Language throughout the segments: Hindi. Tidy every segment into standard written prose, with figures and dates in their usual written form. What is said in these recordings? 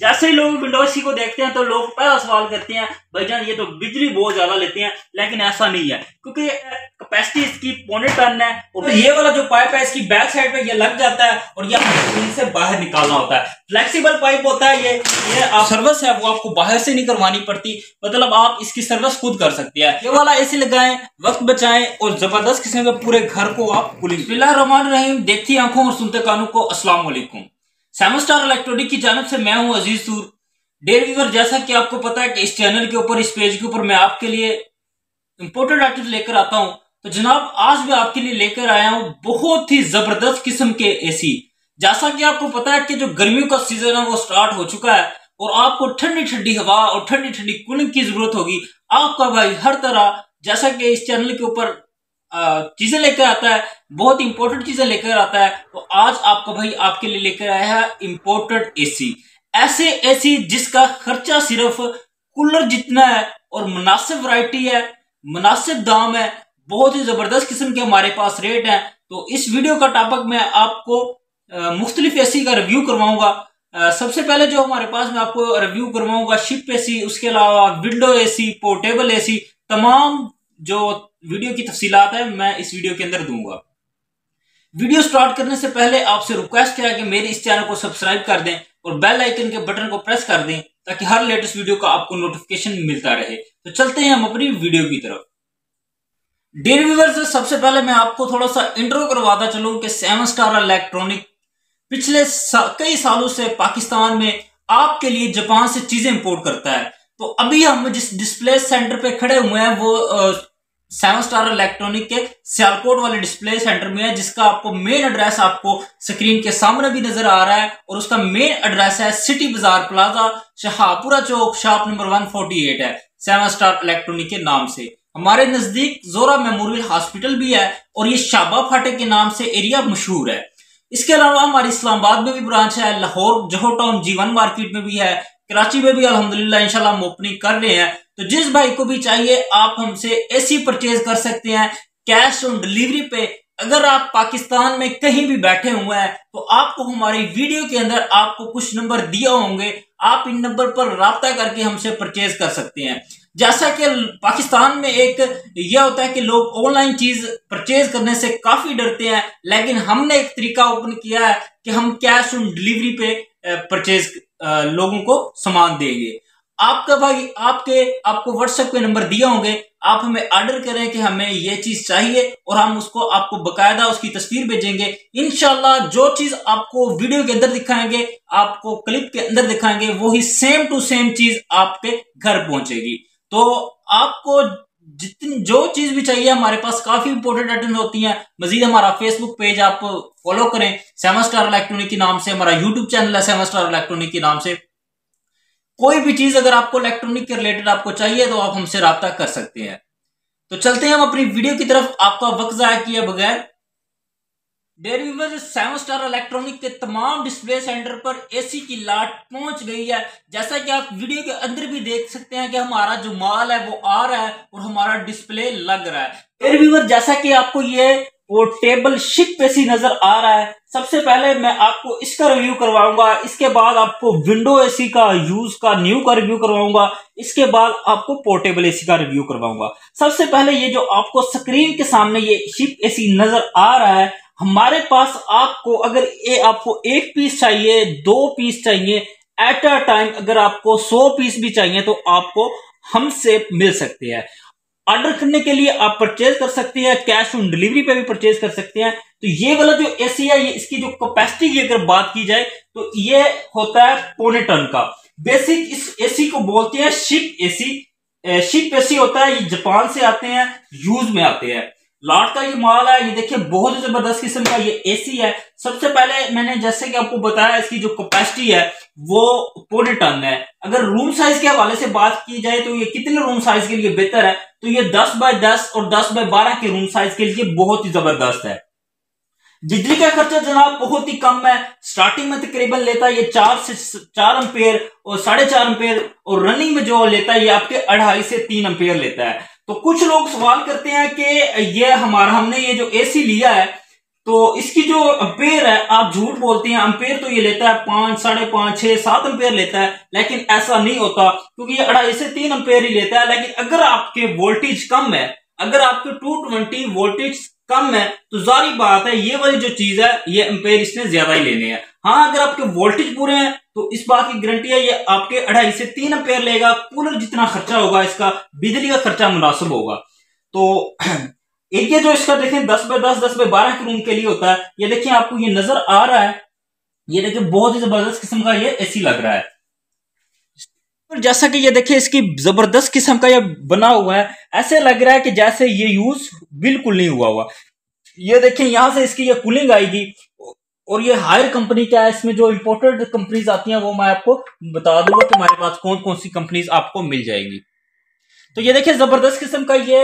जैसे ही लोग विंडो एसी को देखते हैं तो लोग पहला सवाल करते हैं भाईजान ये तो बिजली बहुत ज्यादा लेते हैं, लेकिन ऐसा नहीं है क्योंकि कैपेसिटी इसकी 0.5 टन है और ये वाला जो पाइप है इसकी बैक साइड पे ये लग जाता है और ये इनसे बाहर निकालना होता है। फ्लेक्सिबल पाइप होता है ये आप सर्विस है वो आपको बाहर से नहीं करवानी पड़ती, मतलब आप इसकी सर्विस खुद कर सकते हैं। ये वाला एसी लगाएं, वक्त बचाएं और जबरदस्त किस्म के पूरे घर को आप कूलिंग। बिस्मिल्लाहिर्रहमानिर्रहीम, देखती आंखों और सुनते कानों को अस्सलाम वालेकुम। सेवन स्टार इलेक्ट्रॉनिक की जानिब से मैं हूं अजीज सूर। डेयर व्यूअर, जैसा कि आपको पता है कि इस चैनल के ऊपर, इस पेज के ऊपर मैं आपके लिए इंपोर्टेड आइटम्स लेकर आता हूं। तो जनाब आज मैं आपके लिए लेकर आया हूं बहुत ही जबरदस्त किस्म के एसी। जैसा कि आपको पता है कि जो गर्मियों का सीजन है वो स्टार्ट हो चुका है और आपको ठंडी ठंडी हवा और ठंडी ठंडी कूलिंग की जरूरत होगी। आपका भाई हर तरह, जैसा कि इस चैनल के ऊपर चीजें लेकर आता है, बहुत इंपॉर्टेंट चीजें लेकर आता है, तो आज आपका भाई आपके लिए लेकर आया है इंपोर्टेड एसी। ऐसे एसी जिसका खर्चा सिर्फ कूलर जितना है और मुनासिब वैरायटी है, मुनासिब दाम है, बहुत ही जबरदस्त किस्म के हमारे पास रेट है। तो इस वीडियो का टॉपिक मैं आपको मुख्तलिफ एसी का रिव्यू करवाऊंगा। सबसे पहले जो हमारे पास मैं आपको रिव्यू करवाऊंगा शिप एसी, उसके अलावा विंडो एसी, पोर्टेबल एसी, तमाम जो वीडियो की तफसीलात है मैं इस वीडियो के अंदर दूंगा। वीडियो स्टार्ट करने से पहले आपसे रिक्वेस्ट है कि मेरे इस चैनल को सब्सक्राइब कर दें और बेल आइकन के बटन को प्रेस कर दें ताकि हर लेटेस्ट वीडियो का आपको नोटिफिकेशन मिलता रहे। तो चलते हैं हम अपनी वीडियो की तरफ। डियर व्यूअर्स, सबसे पहले मैं आपको थोड़ा सा इंट्रो करवाता चलूं कि सेवन स्टार इलेक्ट्रॉनिक पिछले कई सालों से पाकिस्तान में आपके लिए जापान से चीजें इंपोर्ट करता है। तो अभी हम जिस डिस्प्ले सेंटर पे खड़े हुए हैं वो सेवन स्टार इलेक्ट्रॉनिक के सियालकोट वाले डिस्प्ले सेंटर में है, जिसका आपको मेन एड्रेस आपको स्क्रीन के सामने भी नजर आ रहा है और उसका मेन एड्रेस है सिटी बाजार प्लाजा, शाहपुरा चौक, शॉप नंबर 148 है सेवन स्टार इलेक्ट्रॉनिक के नाम से। हमारे नजदीक जोरा मेमोरियल हॉस्पिटल भी है और ये शाबा फाटे के नाम से एरिया मशहूर है। इसके अलावा हमारी इस्लामाबाद में भी ब्रांच है, लाहौर जोहर टाउन G1 मार्केट में भी है, कराची में भी अल्हम्दुलिल्लाह इंशाल्लाह हम ओपनिंग कर रहे हैं। तो जिस भाई को भी चाहिए आप हमसे एसी परचेज कर सकते हैं कैश ऑन डिलीवरी पे। अगर आप पाकिस्तान में कहीं भी बैठे हुए हैं तो आपको हमारी वीडियो के अंदर आपको कुछ नंबर दिए होंगे, आप इन नंबर पर राब्ता करके हमसे परचेज कर सकते हैं। जैसा कि पाकिस्तान में एक यह होता है कि लोग ऑनलाइन चीज परचेज करने से काफी डरते हैं, लेकिन हमने एक तरीका ओपन किया है कि हम कैश ऑन डिलीवरी पे परचेज लोगों को सामान देंगे। आपका भाई आपको व्हाट्सएप पे नंबर दिए होंगे, आप हमें ऑर्डर करें कि हमें ये चीज चाहिए और हम उसको आपको बकायदा उसकी तस्वीर भेजेंगे। इंशाल्लाह जो चीज आपको वीडियो के अंदर दिखाएंगे, आपको क्लिप के अंदर दिखाएंगे, वही सेम टू सेम चीज आपके घर पहुंचेगी। तो आपको जितनी जो चीज भी चाहिए हमारे पास काफी इंपोर्टेंट आइटम्स होती हैं। मजीद हमारा फेसबुक पेज आप फॉलो करें सेवन स्टार इलेक्ट्रॉनिक के नाम से, हमारा यूट्यूब चैनल है सेवन स्टार इलेक्ट्रॉनिक के नाम से। कोई भी चीज अगर आपको इलेक्ट्रॉनिक के रिलेटेड आपको चाहिए तो आप हमसे राब्ता कर सकते हैं। तो चलते हैं हम अपनी वीडियो की तरफ, आपका वक्त जाया किए बगैर। Dear viewers, Seven Star Electronic के तमाम डिस्प्ले सेंटर पर एसी की लाट पहुंच गई है। जैसा कि आप वीडियो के अंदर भी देख सकते हैं कि हमारा जो माल है वो आ रहा है और हमारा डिस्प्ले लग रहा है। डियर व्यूअर्स, जैसा कि आपको ये पोर्टेबल शिप एसी नजर आ रहा है, सबसे पहले मैं आपको इसका रिव्यू करवाऊंगा, इसके बाद आपको विंडो एसी का यूज का न्यू का रिव्यू करवाऊंगा, इसके बाद आपको पोर्टेबल एसी का रिव्यू करवाऊंगा। सबसे पहले ये जो आपको स्क्रीन के सामने ये शिप एसी नजर आ रहा है, हमारे पास आपको अगर आपको एक पीस चाहिए, 2 पीस चाहिए, एट अ टाइम अगर आपको 100 पीस भी चाहिए तो आपको हमसे मिल सकते हैं। ऑर्डर करने के लिए आप परचेज कर सकते हैं, कैश ऑन डिलीवरी पे भी परचेज कर सकते हैं। तो ये वाला जो एसी है, ये इसकी जो कैपेसिटी की अगर बात की जाए तो ये होता है 0.25 टन का। बेसिक इस एसी को बोलते हैं शिप एसी। शिप एसी होता है, ये जापान से आते हैं, यूज में आते हैं। लॉट का ये माल है, ये देखिए बहुत जबरदस्त किस्म का ये एसी है। सबसे पहले मैंने जैसे कि आपको बताया इसकी जो कैपेसिटी है वो 0.25 टन है। अगर रूम साइज के हवाले से बात की जाए तो ये कितने रूम साइज के लिए बेहतर है, तो ये 10 बाय 10 और 10 बाय 12 के रूम साइज के लिए बहुत ही जबरदस्त है। बिजली का खर्चा जनाब बहुत ही कम है, स्टार्टिंग में तकरीबन लेता है ये 4 से 4 एम्पेयर और 4.5 एम्पेयर, और रनिंग में जो लेता है ये आपके 2.5 से 3 एम्पेयर लेता है। तो कुछ लोग सवाल करते हैं कि ये हमने ये जो एसी लिया है तो इसकी जो अम्पेयर है, आप झूठ बोलते हैं, अम्पेयर तो ये लेता है 5, 5.5, 6, 7 अम्पेयर लेता है, लेकिन ऐसा नहीं होता क्योंकि ये 2.5 से 3 अम्पेयर ही लेता है। लेकिन अगर आपके वोल्टेज कम है, अगर आपके 220 वोल्टेज कम है, तो जारी बात है ये वाली जो चीज है ये अम्पेयर इसने ज्यादा ही लेने हैं। हाँ, अगर आपके वोल्टेज पूरे हैं तो इस बात की गारंटी है ये आपके 2.5 से 3 अम्पेयर लेगा। कूलर जितना खर्चा होगा इसका, बिजली का खर्चा मुनासिब होगा। तो एक ये जो इसका देखें 10 बाय 10, 10 बाय 12 के रूम के लिए होता है। ये देखिए आपको ये नजर आ रहा है, ये देखिए बहुत ही जबरदस्त किस्म का ये एसी लग रहा है। जैसा कि ये देखिए इसकी जबरदस्त किस्म का ये बना हुआ है, ऐसे लग रहा है कि जैसे ये यूज बिल्कुल नहीं हुआ। ये देखिए यहां से इसकी ये कूलिंग आएगी और ये हायर कंपनी का है। इसमें जो इंपोर्टेड कंपनीज आती हैं वो मैं आपको बता दूंगा कि हमारे पास कौन कौन सी कंपनीज आपको मिल जाएगी। तो ये देखिए जबरदस्त किस्म का ये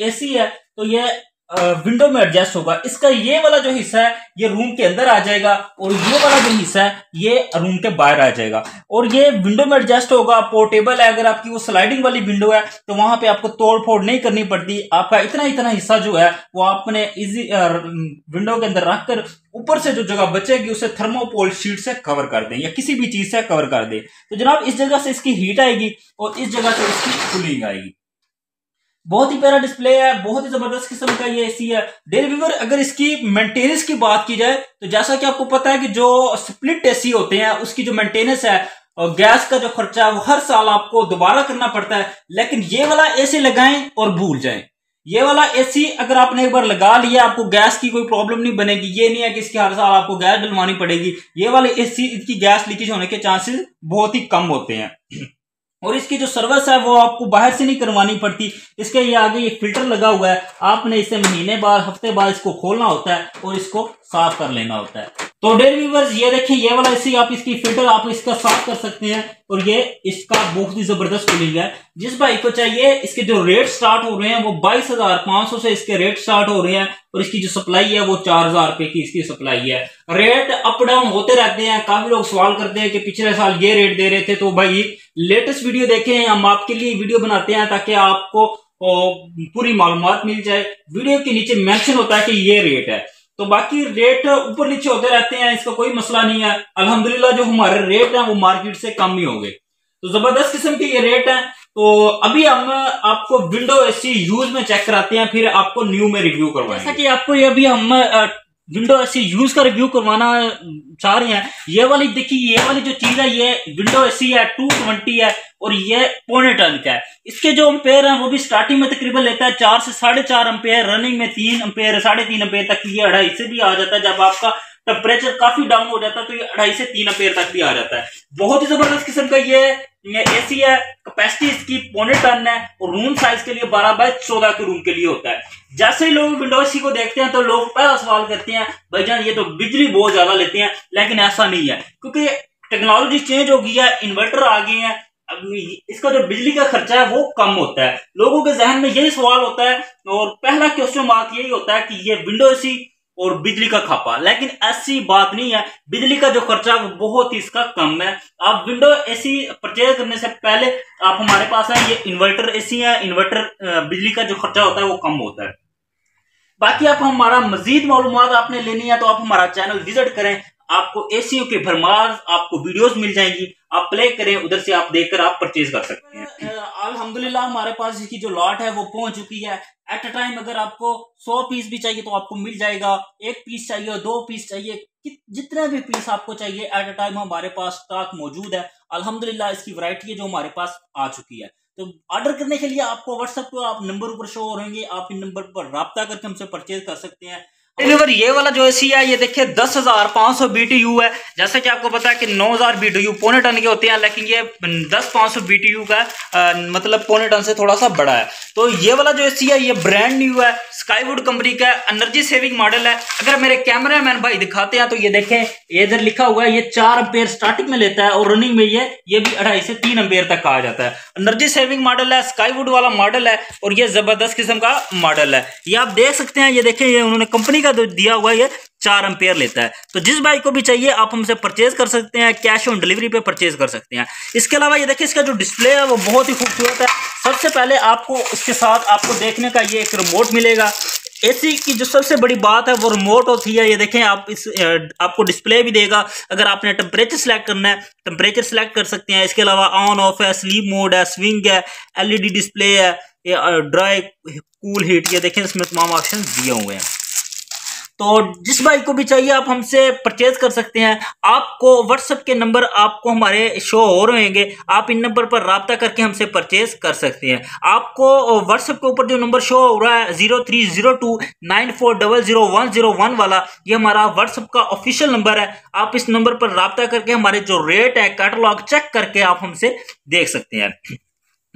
एसी है। तो ये विंडो में एडजस्ट होगा। इसका ये वाला जो हिस्सा है ये रूम के अंदर आ जाएगा और ये वाला जो हिस्सा है ये रूम के बाहर आ जाएगा। और ये विंडो में एडजस्ट होगा, पोर्टेबल है। अगर आपकी वो स्लाइडिंग वाली विंडो है तो वहां पे आपको तोड़ फोड़ नहीं करनी पड़ती। आपका इतना इतना हिस्सा जो है वो आपने इजी विंडो के अंदर रखकर ऊपर से जो जगह बचेगी उसे थर्मोकोल शीट से कवर कर दें या किसी भी चीज से कवर कर दें। तो जनाब इस जगह से इसकी हीट आएगी और इस जगह से इसकी कूलिंग आएगी। बहुत ही प्यारा डिस्प्ले है, बहुत ही जबरदस्त किस्म का ये एसी है। डेयर व्यूअर, अगर इसकी मेंटेनेंस की बात की जाए तो जैसा कि आपको पता है कि जो स्प्लिट एसी होते हैं उसकी जो मेंटेनेंस है और गैस का जो खर्चा है वो हर साल आपको दोबारा करना पड़ता है। लेकिन ये वाला एसी लगाएं और भूल जाएं। ये वाला एसी अगर आपने एक बार लगा लिया आपको गैस की कोई प्रॉब्लम नहीं बनेगी। ये नहीं है कि इसके हर साल आपको गैस डलवानी पड़ेगी। ये वाले एसी की गैस लीकेज होने के चांसेस बहुत ही कम होते हैं। और इसकी जो सर्विस है वो आपको बाहर से नहीं करवानी पड़ती। इसके ये आगे ये फिल्टर लगा हुआ है, आपने इसे महीने बाद हफ्ते बाद इसको खोलना होता है और इसको साफ कर लेना होता है। तो डेयर व्यूअर्स, ये देखिए ये वाला एसी आप इसकी फिल्टर आप इसका साफ कर सकते हैं और ये इसका बहुत ही जबरदस्त कूलिंग है। जिस भाई को चाहिए, इसके जो रेट स्टार्ट हो रहे हैं वो 22,500 से इसके रेट स्टार्ट हो रहे हैं और इसकी जो सप्लाई है वो 4,000 रुपए की इसकी सप्लाई है। रेट अप डाउन होते रहते हैं। काफी लोग सवाल करते हैं कि पिछले साल ये रेट दे रहे थे। तो भाई लेटेस्ट वीडियो देखें, हम आपके लिए वीडियो बनाते हैं ताकि आपको पूरी मालूमात मिल जाए। वीडियो के नीचे मेंशन होता है कि ये रेट है। तो बाकी रेट ऊपर नीचे होते रहते हैं, इसका कोई मसला नहीं है। अल्हम्दुलिल्लाह जो हमारे रेट हैं वो मार्केट से कम ही होंगे। तो जबरदस्त किस्म के ये रेट हैं। तो अभी हम आपको विंडो एसी यूज में चेक कराते हैं, फिर आपको न्यू में रिव्यू करवाएंगे। जैसा कि आपको ये अभी हम विंडो एसी यूज का रिव्यू करवाना चाह रहे हैं। ये वाली देखिए, ये वाली जो चीज है ये विंडो एसी है, 220 है और ये 0.25 टन का है। इसके जो अम्पेयर है वो भी स्टार्टिंग में तकरीबन लेता है 4 से 4.5 अम्पेयर, रनिंग में 3 अम्पेयर, 3.5 अम्पेयर तक ये 2.5 से भी आ जाता है। जब आपका टेम्परेचर काफी डाउन हो जाता है तो ये 2.5 से 3 अम्पेयर तक भी आ जाता है। बहुत ही जबरदस्त किस्म का ये एसी है। कैपेसिटी इसकी 0.25 टन है और रूम साइज के लिए 12 बाय 14 के रूम के लिए होता है। जैसे ही लोग विंडो एसी को देखते हैं तो लोग पहला सवाल करते हैं, भाईजान ये तो बिजली बहुत ज्यादा लेते हैं। लेकिन ऐसा नहीं है, क्योंकि टेक्नोलॉजी चेंज हो गई है, इन्वर्टर आ गए हैं। अब इसका जो बिजली का खर्चा है वो कम होता है। लोगों के जहन में यही सवाल होता है और पहला क्वेश्चन मार्क यही होता है कि ये विंडो एसी और बिजली का खपा। लेकिन ऐसी बात नहीं है, बिजली का जो खर्चा है वो बहुत ही इसका कम है। आप विंडो एसी परचेज करने से पहले आप हमारे पास है, ये इन्वर्टर एसी है। इन्वर्टर बिजली का जो खर्चा होता है वो कम होता है। बाकी आप हमारा मजीद मालूमात आपने लेनी है तो आप हमारा चैनल विजिट करें। आपको एसीओ के भरमार आपको वीडियोस मिल जाएंगी, आप प्ले करें, उधर से आप देखकर आप परचेज कर सकते हैं। अल्हम्दुलिल्लाह हमारे पास इसकी जो लॉट है वो पहुंच चुकी है। एट अ टाइम अगर आपको 100 पीस भी चाहिए तो आपको मिल जाएगा। 1 पीस चाहिए, 2 पीस चाहिए, जितने भी पीस आपको चाहिए एट अ टाइम हमारे पास स्टॉक मौजूद है। अल्हम्दुलिल्लाह इसकी वैरायटी है जो हमारे पास आ चुकी है। तो ऑर्डर करने के लिए आपको व्हाट्सएप पे आप नंबर ऊपर शो हो रहेंगे, आप इन नंबर पर राब्ता करके हमसे परचेज कर सकते हैं। ये वाला जो एसी है ये देखिए 10,500 BTU है। जैसा कि आपको पता है कि 9,000 BTU 0.25 टन के होते हैं, लेकिन ये 10,500 BTU का मतलब 0.25 टन से थोड़ा सा बड़ा है। तो ये वाला जो एसी है ये ब्रांड न्यू है, स्काईवुड कंपनी का एनर्जी सेविंग मॉडल है। अगर मेरे कैमरामैन भाई दिखाते हैं तो ये देखें, ये इधर लिखा हुआ है, ये 4 अम्पेयर स्टार्टिंग में लेता है और रनिंग में ये भी 2.5 से 3 अम्पेयर तक आ जाता है। एनर्जी सेविंग मॉडल है, स्काईवुड वाला मॉडल है और ये जबरदस्त किस्म का मॉडल है। ये आप देख सकते हैं, ये देखें, ये उन्होंने कंपनी का दिया हुआ है, ये 4 अम्पेयर लेता है। तो जिस बाइक को भी चाहिए आप हमसे परचेज कर सकते हैं, कैश ऑन डिलीवरी पे परचेज कर सकते हैं। इसके अलावा ये देखिए इसका जो डिस्प्ले है वो बहुत ही खूबसूरत है। सबसे पहले आपको इसके साथ आपको देखने का ये एक रिमोट मिलेगा। एसी की जो सबसे बड़ी बात है वो रिमोट होती है। ये देखें आप इस आपको डिस्प्ले भी देगा। अगर आपने टेम्परेचर सेलेक्ट करना है टेम्परेचर सेलेक्ट कर सकते हैं। इसके अलावा ऑन ऑफ है, स्लीप मोड है, स्विंग है, एलईडी डिस्प्ले है, ये ड्राई कूल हीट, ये देखें इसमें तमाम ऑप्शन दिए हुए हैं। तो जिस बाइक को भी चाहिए आप हमसे परचेज कर सकते हैं। आपको व्हाट्सएप के नंबर आपको हमारे शो हो रहेंगे, आप इन नंबर पर राब्ता करके हमसे परचेज कर सकते हैं। आपको व्हाट्सएप के ऊपर जो नंबर शो हो रहा है 030294000101 वाला, ये हमारा व्हाट्सएप का ऑफिशियल नंबर है। आप इस नंबर पर राब्ता करके हमारे जो रेट है कैटलॉग चेक करके आप हमसे देख सकते हैं।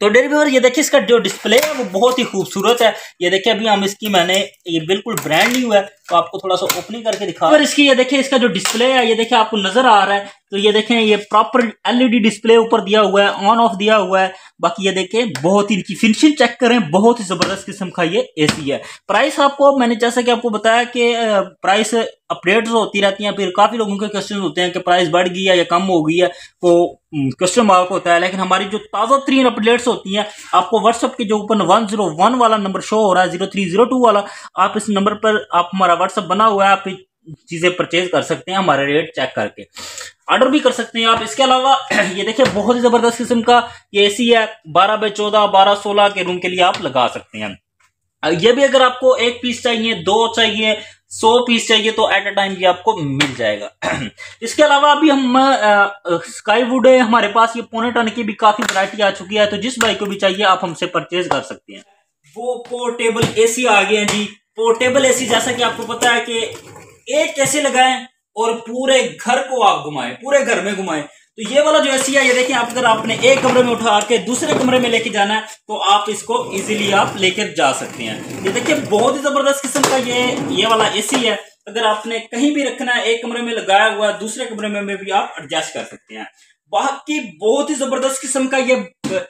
तो डेयर व्यूअर ये देखिए इसका जो डिस्प्ले है वो बहुत ही खूबसूरत है। ये देखिए अभी हम इसकी ये बिल्कुल ब्रांड न्यू है तो आपको थोड़ा सा ओपनिंग करके दिखा। और इसकी ये देखिए इसका जो डिस्प्ले है ये देखिए आपको नजर आ रहा है। तो ये देखें ये प्रॉपर एलईडी डिस्प्ले ऊपर दिया हुआ है, ऑन ऑफ दिया हुआ है। बाकी ये देखें बहुत ही इनकी फिनिशिंग चेक करें, बहुत ही जबरदस्त किस्म का ये एसी है। प्राइस आपको मैंने जैसा कि आपको बताया कि प्राइस अपडेट्स होती रहती हैं, फिर काफी लोगों के क्वेश्चन होते हैं कि प्राइस बढ़ गई है या कम हो गई है, तो क्वेश्चन मार्क होता है। लेकिन हमारी जो ताज़ा तरीन अपडेट्स होती हैं आपको व्हाट्सएप के जो ऊपर 101 वाला नंबर शो हो रहा है 0302 वाला, आप इस नंबर पर आप हमारा व्हाट्सएप बना हुआ है, आप चीजें परचेज कर सकते हैं हमारे रेट चेक करके, ऑर्डर भी कर सकते हैं आप। इसके अलावा ये देखिए बहुत ही जबरदस्त किस्म का ये एसी है, 12x14 12-16 के रूम के लिए आप लगा सकते हैं। ये भी अगर आपको एक पीस चाहिए, 2 चाहिए, 100 पीस चाहिए तो एट अ टाइम ये आपको मिल जाएगा। इसके अलावा अभी हम स्काईवुड है हमारे पास, ये पौने टन की भी काफी वैरायटी आ चुकी है। तो जिस बाइक को भी चाहिए आप हमसे परचेज कर सकते हैं। वो पोर्टेबल एसी आ गए हैं जी। पोर्टेबल एसी जैसा कि आपको पता है कि एक कैसे लगाएं और पूरे घर को आप घुमाएं, पूरे घर में घुमाएं। तो ये वाला जो एसी है ये देखिए आप अगर आपने एक कमरे में उठा के दूसरे कमरे में लेके जाना है तो आप इसको इजीली आप लेकर जा सकते हैं। ये देखिए बहुत ही जबरदस्त किस्म का ये वाला एसी है। अगर आपने कहीं भी रखना है, एक कमरे में लगाया हुआ है, दूसरे कमरे में भी आप एडजस्ट कर सकते हैं। बाकी बहुत ही जबरदस्त किस्म का ये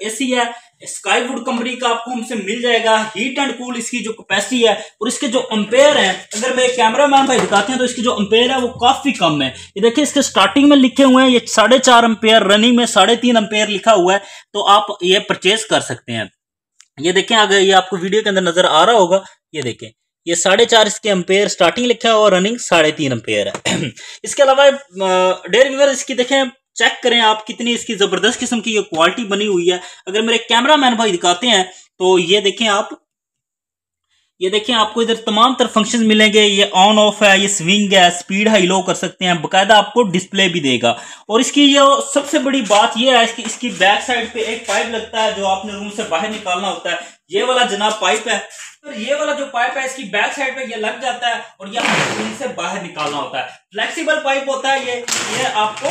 एसी है, स्काईवुड कंपनी का आपको हमसे मिल जाएगा। हीट एंड कूल इसकी जो कैपेसिटी है और इसके जो एम्पेयर हैं, अगर मेरे कैमरामैन भाई दिखाते हैं तो इसकी जो एम्पेयर है वो काफी कम है। ये देखिए इसके स्टार्टिंग में लिखे हुए हैं ये 4.5 एम्पेयर, रनिंग में 3.5 एम्पेयर लिखा हुआ है। तो आप ये परचेज कर सकते हैं। ये देखें अगर ये आपको वीडियो के अंदर नजर आ रहा होगा, ये देखें ये 4.5 इसके एम्पेयर स्टार्टिंग लिखा है और रनिंग 3.5 एम्पेयर है। इसके अलावा डेयर व्यूअर इसकी देखें चेक करें आप कितनी इसकी जबरदस्त किस्म की ये क्वालिटी बनी हुई है। अगर मेरे कैमरामैन भाई दिखाते हैं तो ये देखें आप, ये देखें आपको इधर तमाम तरह फंक्शंस मिलेंगे। ये ऑन ऑफ है, ये स्विंग है, स्पीड हाई लो कर सकते हैं, बकायदा आपको डिस्प्ले भी देगा। और इसकी ये सबसे बड़ी बात ये है इसकी बैक साइड पे एक पाइप लगता है जो आपने रूम से बाहर निकालना होता है। ये वाला जनाब पाइप है, तो ये वाला जो पाइप है इसकी बैक साइड पे ये लग जाता है और ये आपको रूम से बाहर निकालना होता है। फ्लेक्सिबल पाइप होता है ये आपको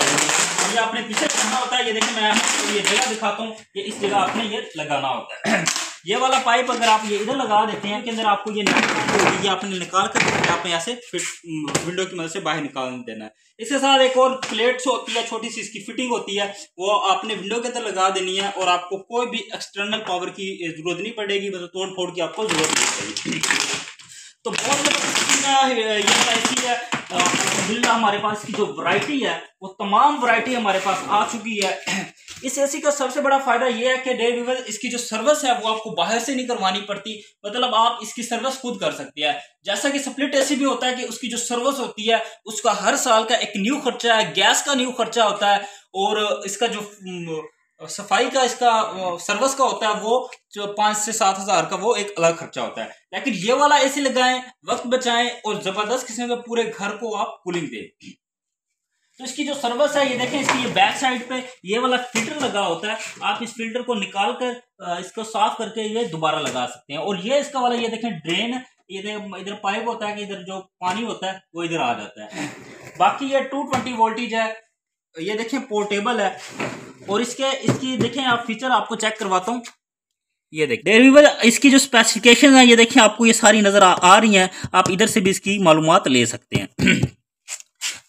ये आपने पीछे करना होता है। ये देखिए मैं आपको ये जगह दिखाता हूँ, ये इस जगह आपने ये लगाना होता है। ये वाला पाइप अगर आप ये इधर लगा देते हैं के अंदर आपको ये आपने निकाल कर आपने ऐसे विंडो की मदद से बाहर निकाल देना है। इसके साथ एक और प्लेट्स होती है, छोटी सी इसकी फिटिंग होती है, वो आपने विंडो के अंदर लगा देनी है और आपको कोई भी एक्सटर्नल पावर की जरूरत नहीं पड़ेगी, मतलब तोड़ फोड़ की आपको जरूरत नहीं पड़ेगी। तो बहुत ये वाला एसी है अल्हम्दुलिल्लाह। हमारे पास की जो वैरायटी है वो तमाम वैरायटी हमारे पास आ चुकी है। इस एसी का सबसे बड़ा फायदा ये है कि डेयर व्यूअर इसकी जो सर्विस है वो आपको बाहर से नहीं करवानी पड़ती, मतलब आप इसकी सर्विस खुद कर सकते हैं। जैसा कि स्प्लिट एसी भी होता है कि उसकी जो सर्विस होती है उसका हर साल का एक न्यू खर्चा है, गैस का न्यू खर्चा होता है और इसका जो सफाई का इसका सर्विस का होता है वो जो 5 से 7 हजार का वो एक अलग खर्चा होता है। लेकिन ये वाला एसी लगाएं, वक्त बचाएं और जबरदस्त किस्म के पूरे घर को आप कूलिंग दें। तो इसकी जो सर्विस है ये देखें, इसकी ये बैक साइड पे ये वाला फिल्टर लगा होता है, आप इस फिल्टर को निकाल कर इसको साफ करके ये दोबारा लगा सकते हैं। और ये इसका वाला ये देखें ड्रेन, ये इधर पाइप होता है कि इधर जो पानी होता है वो इधर आ जाता है। बाकी ये 220 वोल्टेज है, ये देखें पोर्टेबल है। और इसकी देखें आप फीचर आपको चेक करवाता हूँ। ये देखिए इसकी जो स्पेसिफिकेशन है ये देखिए आपको ये सारी नजर आ रही हैं, आप इधर से भी इसकी मालूमात ले सकते हैं।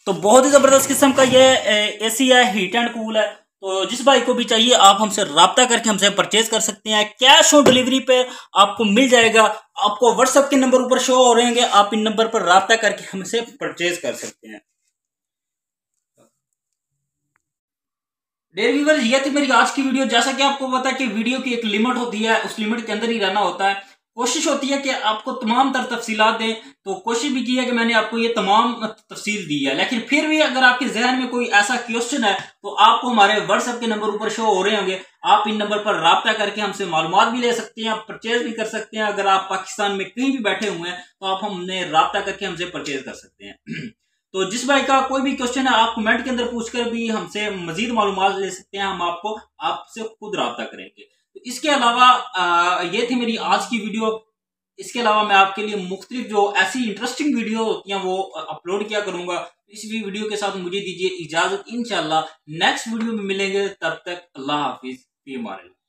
तो बहुत ही जबरदस्त किस्म का ये एसी है, हीट एंड कूल है। तो जिस भाई को भी चाहिए आप हमसे राब्ता करके हमसे परचेज कर सकते हैं। कैश ऑन डिलीवरी पे आपको मिल जाएगा। आपको व्हाट्सएप के नंबर ऊपर शो हो रहेंगे, आप इन नंबर पर राब्ता करके हमसे परचेज कर सकते हैं। डेयर व्यूअर्स ये थी मेरी आज की वीडियो। जैसा कि आपको पता है कि वीडियो की एक लिमिट होती है, उस लिमिट के अंदर ही रहना होता है। कोशिश होती है कि आपको तमाम तर तफसीलात दें, तो कोशिश भी की है कि मैंने आपको ये तमाम तफसील दी है। लेकिन फिर भी अगर आपके जहन में कोई ऐसा क्वेश्चन है तो आपको हमारे व्हाट्सएप के नंबर ऊपर शो हो रहे होंगे, आप इन नंबर पर राब्ता करके हमसे मालूमात भी ले सकते हैं, आप परचेज भी कर सकते हैं। अगर आप पाकिस्तान में कहीं भी बैठे हुए हैं तो आप हमने राब्ता करके हमसे परचेज कर सकते हैं। तो जिस भाई का कोई भी क्वेश्चन है आप कमेंट के अंदर पूछकर भी हमसे मजीद मालूमात ले सकते हैं, हम आपको आपसे खुद राब्ता करेंगे। तो इसके अलावा ये थी मेरी आज की वीडियो। इसके अलावा मैं आपके लिए मुख्तलिफ जो ऐसी इंटरेस्टिंग वीडियो होती हैं वो अपलोड किया करूंगा। इस वीडियो के साथ मुझे दीजिए इजाजत, इंशाल्लाह नेक्स्ट वीडियो में मिलेंगे, तब तक अल्लाह हाफिज, फी अमान अल्लाह।